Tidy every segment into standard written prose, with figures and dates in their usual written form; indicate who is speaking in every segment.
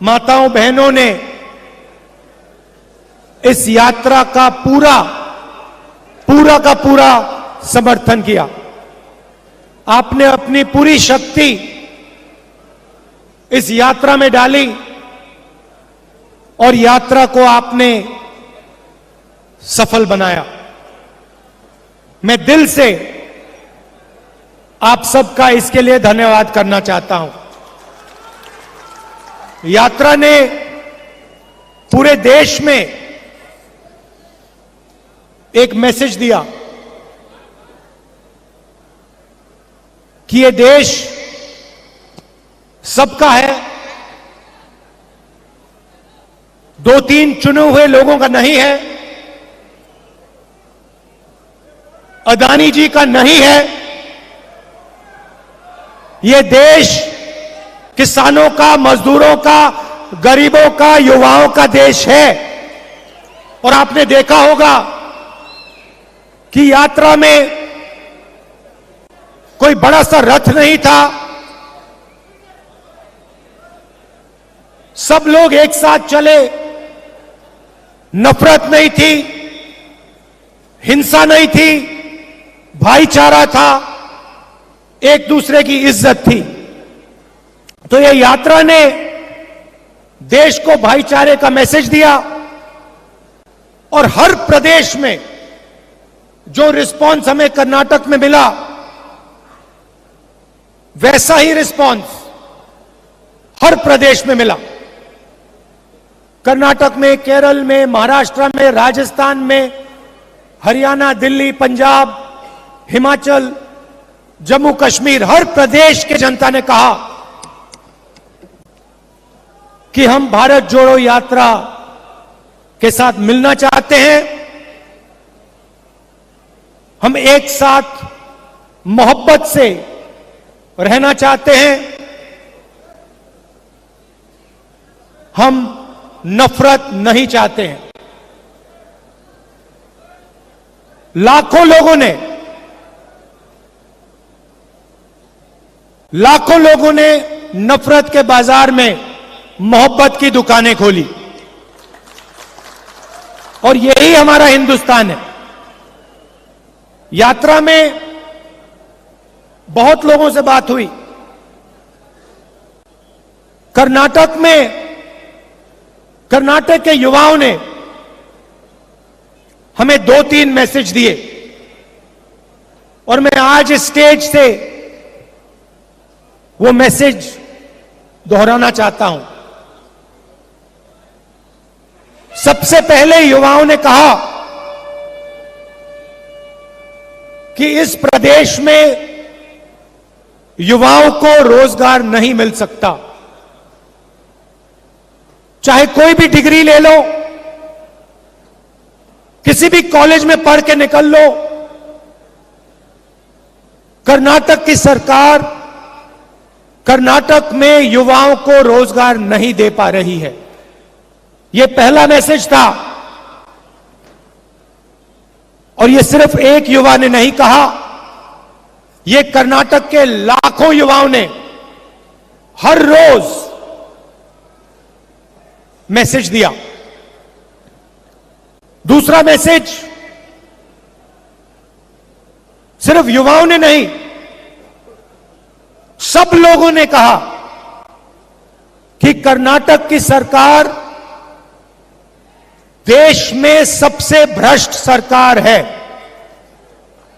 Speaker 1: माताओं बहनों ने इस यात्रा का पूरा का पूरा समर्थन किया। आपने अपनी पूरी शक्ति इस यात्रा में डाली और यात्रा को आपने सफल बनाया। मैं दिल से आप सबका इसके लिए धन्यवाद करना चाहता हूं। यात्रा ने पूरे देश में एक मैसेज दिया कि ये देश सबका है, दो तीन चुने हुए लोगों का नहीं है, अदानी जी का नहीं है। ये देश किसानों का, मजदूरों का, गरीबों का, युवाओं का देश है। और आपने देखा होगा कि यात्रा में कोई बड़ा सा रथ नहीं था, सब लोग एक साथ चले, नफरत नहीं थी, हिंसा नहीं थी, भाईचारा था, एक दूसरे की इज्जत थी। तो यह यात्रा ने देश को भाईचारे का मैसेज दिया और हर प्रदेश में जो रिस्पांस हमें कर्नाटक में मिला, वैसा ही रिस्पांस हर प्रदेश में मिला। कर्नाटक में, केरल में, महाराष्ट्र में, राजस्थान में, हरियाणा, दिल्ली, पंजाब, हिमाचल, जम्मू कश्मीर, हर प्रदेश के जनता ने कहा कि हम भारत जोड़ो यात्रा के साथ मिलना चाहते हैं, हम एक साथ मोहब्बत से रहना चाहते हैं, हम नफरत नहीं चाहते हैं। लाखों लोगों ने नफरत के बाजार में मोहब्बत की दुकानें खोली और यही हमारा हिंदुस्तान है। यात्रा में बहुत लोगों से बात हुई। कर्नाटक के युवाओं ने हमें 2-3 मैसेज दिए और मैं आज इस स्टेज से वो मैसेज दोहराना चाहता हूं। सबसे पहले युवाओं ने कहा कि इस प्रदेश में युवाओं को रोजगार नहीं मिल सकता। चाहे कोई भी डिग्री ले लो, किसी भी कॉलेज में पढ़ के निकल लो, कर्नाटक की सरकार कर्नाटक में युवाओं को रोजगार नहीं दे पा रही है। यह पहला मैसेज था और यह सिर्फ एक युवा ने नहीं कहा, यह कर्नाटक के लाखों युवाओं ने हर रोज मैसेज दिया। दूसरा मैसेज सिर्फ युवाओं ने नहीं, सब लोगों ने कहा कि कर्नाटक की सरकार देश में सबसे भ्रष्ट सरकार है।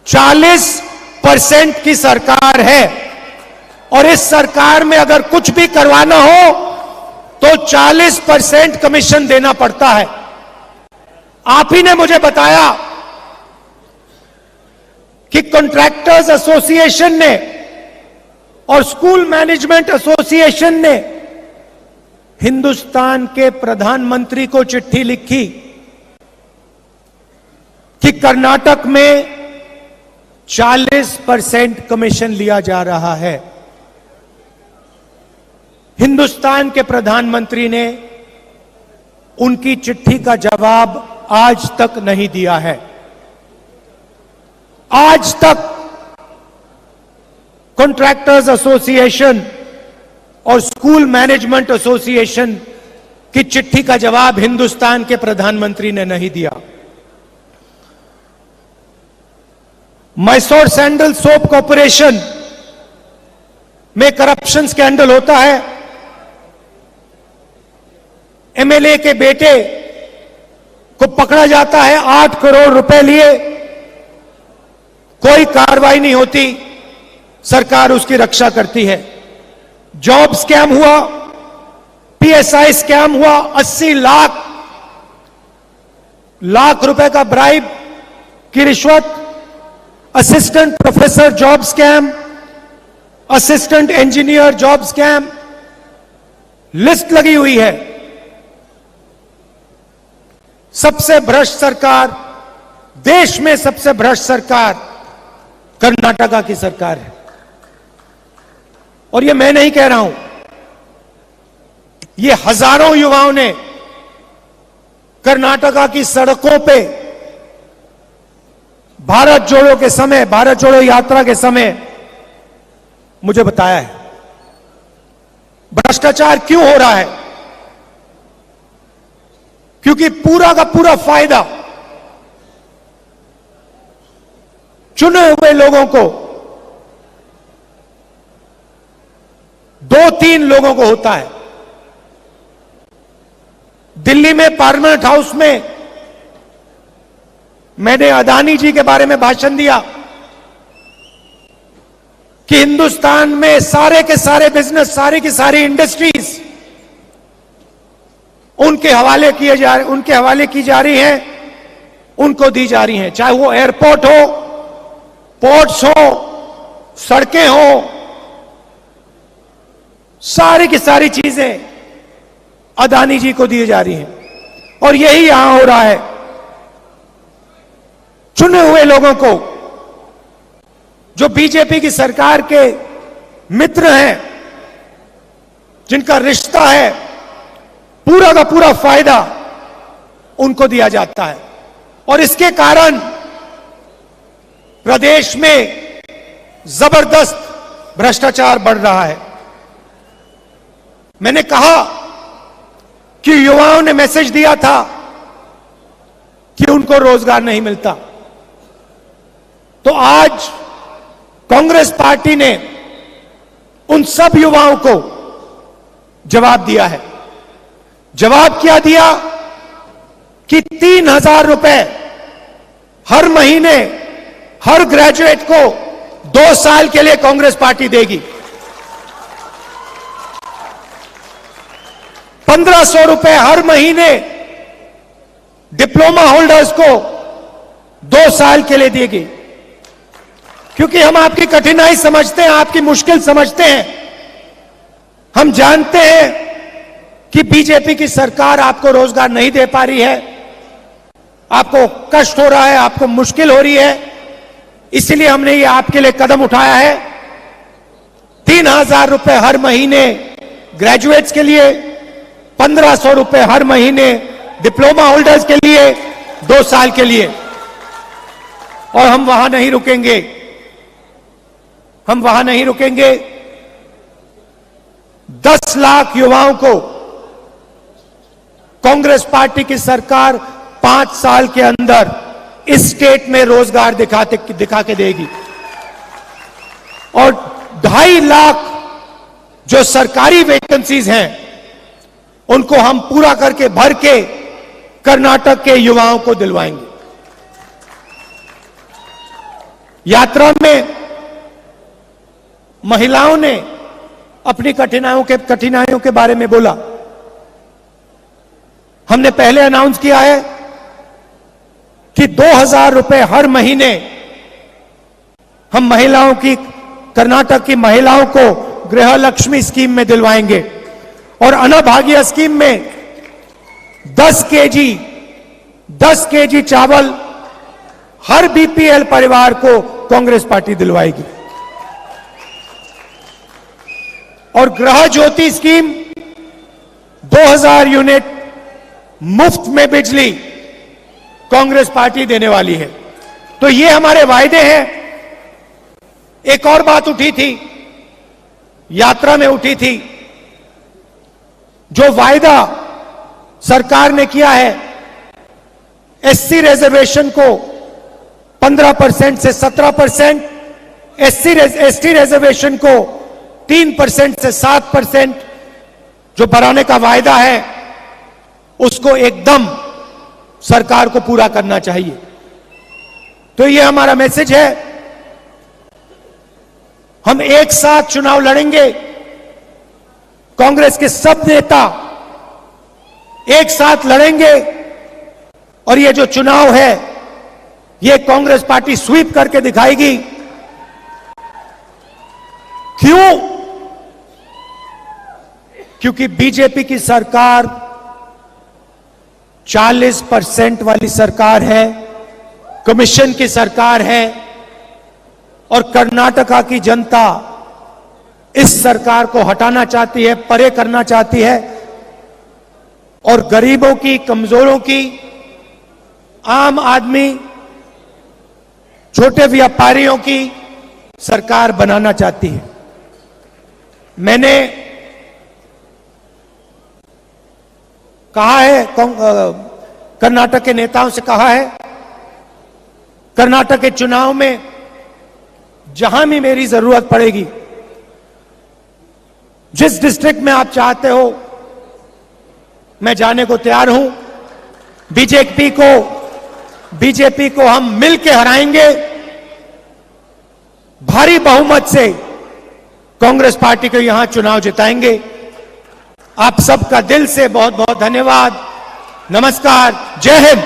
Speaker 1: 40% की सरकार है और इस सरकार में अगर कुछ भी करवाना हो तो 40% कमीशन देना पड़ता है। आप ही ने मुझे बताया कि कॉन्ट्रैक्टर्स एसोसिएशन ने और स्कूल मैनेजमेंट एसोसिएशन ने हिंदुस्तान के प्रधानमंत्री को चिट्ठी लिखी कि कर्नाटक में 40% कमीशन लिया जा रहा है। हिंदुस्तान के प्रधानमंत्री ने उनकी चिट्ठी का जवाब आज तक नहीं दिया है। आज तक कॉन्ट्रैक्टर्स एसोसिएशन और स्कूल मैनेजमेंट एसोसिएशन की चिट्ठी का जवाब हिंदुस्तान के प्रधानमंत्री ने नहीं दिया। मैसूर सैंडल सोप कॉर्पोरेशन में करप्शन स्कैंडल होता है। एमएलए के बेटे को पकड़ा जाता है, 8 करोड़ रुपए लिए, कोई कार्रवाई नहीं होती, सरकार उसकी रक्षा करती है। जॉब स्कैम हुआ, पीएसआई स्कैम हुआ, 80 लाख रुपए का ब्राइब की रिश्वत, assistant professor job scam, assistant engineer job scam, list लगी हुई है। सबसे भ्रष्ट सरकार, देश में सबसे भ्रष्ट सरकार कर्नाटका की सरकार है। और ये मैं नहीं कह रहा हूं, ये हजारों युवाओं ने कर्नाटका की सड़कों पे भारत जोड़ो के समय, भारत जोड़ो यात्रा के समय मुझे बताया है। भ्रष्टाचार क्यों हो रहा है? क्योंकि पूरा का पूरा फायदा चुने हुए लोगों को, 2-3 लोगों को होता है। दिल्ली में पार्लियामेंट हाउस में मैंने अदानी जी के बारे में भाषण दिया कि हिंदुस्तान में सारे के सारे बिजनेस, सारी की सारी इंडस्ट्रीज उनके हवाले की जा रही हैं, उनको दी जा रही हैं। चाहे वो एयरपोर्ट हो, पोर्ट्स हो, सड़कें हो, सारी की सारी चीजें अदानी जी को दी जा रही हैं। और यही यहां हो रहा है। चुने हुए लोगों को, जो बीजेपी की सरकार के मित्र हैं, जिनका रिश्ता है, पूरा का पूरा फायदा उनको दिया जाता है। और इसके कारण प्रदेश में जबरदस्त भ्रष्टाचार बढ़ रहा है। मैंने कहा कि युवाओं ने मैसेज दिया था कि उनको रोजगार नहीं मिलता, तो आज कांग्रेस पार्टी ने उन सब युवाओं को जवाब दिया है। जवाब क्या दिया कि 3,000 रुपए हर महीने हर ग्रेजुएट को 2 साल के लिए कांग्रेस पार्टी देगी। 1,500 रुपए हर महीने डिप्लोमा होल्डर्स को 2 साल के लिए देगी। क्योंकि हम आपकी कठिनाई समझते हैं, आपकी मुश्किल समझते हैं। हम जानते हैं कि बीजेपी की सरकार आपको रोजगार नहीं दे पा रही है, आपको कष्ट हो रहा है, आपको मुश्किल हो रही है, इसलिए हमने ये आपके लिए कदम उठाया है। 3,000 रुपए हर महीने ग्रेजुएट्स के लिए, 1,500 रुपए हर महीने डिप्लोमा होल्डर्स के लिए, 2 साल के लिए। और हम वहां नहीं रुकेंगे, हम वहां नहीं रुकेंगे। 10 लाख युवाओं को कांग्रेस पार्टी की सरकार 5 साल के अंदर इस स्टेट में रोजगार दिखा के देगी। और 2.5 लाख जो सरकारी वैकेंसीज हैं, उनको हम पूरा करके भर के कर्नाटक के युवाओं को दिलवाएंगे। यात्रा में महिलाओं ने अपनी कठिनाइयों के बारे में बोला। हमने पहले अनाउंस किया है कि 2,000 रुपए हर महीने हम महिलाओं की, कर्नाटक की महिलाओं को गृह लक्ष्मी स्कीम में दिलवाएंगे। और अन्नभाग्य स्कीम में 10 केजी चावल हर बीपीएल परिवार को कांग्रेस पार्टी दिलवाएगी। और गृह ज्योति स्कीम 2,000 यूनिट मुफ्त में बिजली कांग्रेस पार्टी देने वाली है। तो ये हमारे वायदे हैं। एक और बात उठी थी, यात्रा में उठी थी जो वायदा सरकार ने किया है एससी रिजर्वेशन को 15% से 17%, एसटी रिजर्वेशन को 3% से 7% जो बढ़ाने का वायदा है उसको एकदम सरकार को पूरा करना चाहिए। तो ये हमारा मैसेज है। हम एक साथ चुनाव लड़ेंगे। कांग्रेस के सब नेता एक साथ लड़ेंगे और ये जो चुनाव है ये कांग्रेस पार्टी स्वीप करके दिखाएगी। क्यों? क्योंकि बीजेपी की सरकार 40% वाली सरकार है, कमीशन की सरकार है और कर्नाटका की जनता इस सरकार को हटाना चाहती है, परे करना चाहती है और गरीबों की, कमजोरों की, आम आदमी, छोटे व्यापारियों की सरकार बनाना चाहती है। मैंने कहा है, कर्नाटक के नेताओं से कहा है, कर्नाटक के चुनाव में जहां भी मेरी जरूरत पड़ेगी, जिस डिस्ट्रिक्ट में आप चाहते हो मैं जाने को तैयार हूं। बीजेपी को हम मिलकर हराएंगे। भारी बहुमत से कांग्रेस पार्टी को यहां चुनाव जिताएंगे। आप सबका दिल से बहुत बहुत धन्यवाद। नमस्कार। जय हिंद।